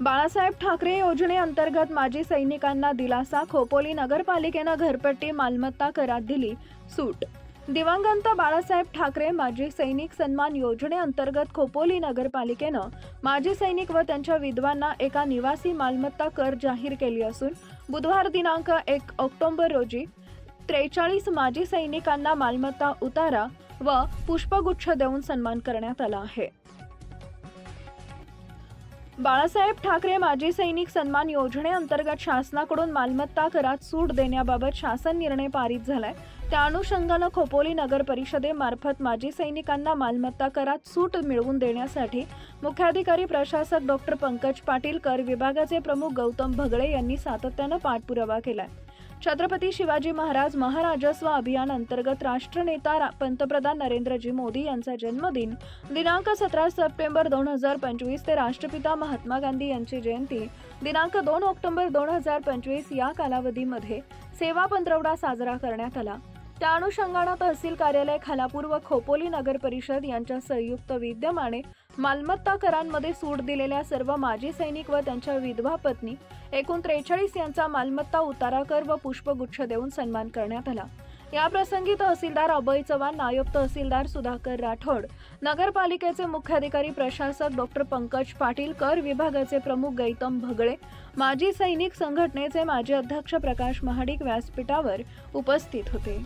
बाळासाहेब ठाकरे योजनेअंतर्गत माजी सैनिकांना दिलासा। खोपोली नगरपालिकेनं घरपट्टी मालमत्ता करात दिली सूट। दिवंगत बाळासाहेब ठाकरे माजी सैनिक सन्मान योजनेअंतर्गत खोपोली नगरपालिकेनं माजी सैनिक व त्यांच्या विधवांना एका निवासी मालमत्ता कर जाहीर केली असून बुधवार दिनांक 1 ऑक्टोबर रोजी 43 माजी सैनिकांना मालमत्ता उतारा व पुष्पगुच्छ देऊन सन्मान करण्यात आला आहे। बाळासाहेब ठाकरे माजी सैनिक सन्मान योजनेअंतर्गत शासनाकडून मालमत्ता करात सूट देण्याबाबत शासन निर्णय पारित झालाय। त्या अनुषंगानं खोपोली नगर परिषदेमार्फत माजी सैनिकांना मालमत्ता करात सूट मिळवून देण्यासाठी मुख्याधिकारी प्रशासक डॉक्टर पंकज पाटील, कर विभागाचे प्रमुख गौतम भगळे यांनी सातत्यानं पाठपुरावा केलाय। छत्रपती शिवाजी महाराज महाराजस्व अभियान अंतर्गत राष्ट्रनेता पंतप्रधान नरेंद्रजी मोदी यांचा जन्मदिन दिनांक 17 सप्टेंबर 2025 ते राष्ट्रपिता महात्मा गांधी यांची जयंती दिनांक 2 ऑक्टोबर 2025 या कालावधीमध्ये सेवा पंधरवडा साजरा करण्यात आला। त्या अनुषंगाने तहसील कार्यालय खालापूर व खोपोली नगर परिषद यांच्या संयुक्त विद्यमाने मालमत्ता करांमध्ये सूट दिलेल्या सर्व माजी सैनिक व त्यांच्या विधवा पत्नी एकूण 43 यांचा मालमत्ता उतारा कर व पुष्पगुच्छ देऊन सन्मान करण्यात आला। या प्रसंगी तहसीलदार अभय चव्हाण, नायब तहसीलदार सुधाकर राठोड, नगरपालिकेचे मुख्याधिकारी प्रशासक डॉक्टर पंकज पाटील, कर विभागाचे प्रमुख गौतम भगळे, माजी सैनिक संघटनेचे माजी अध्यक्ष प्रकाश महाडिक व्यासपीठावर उपस्थित होते।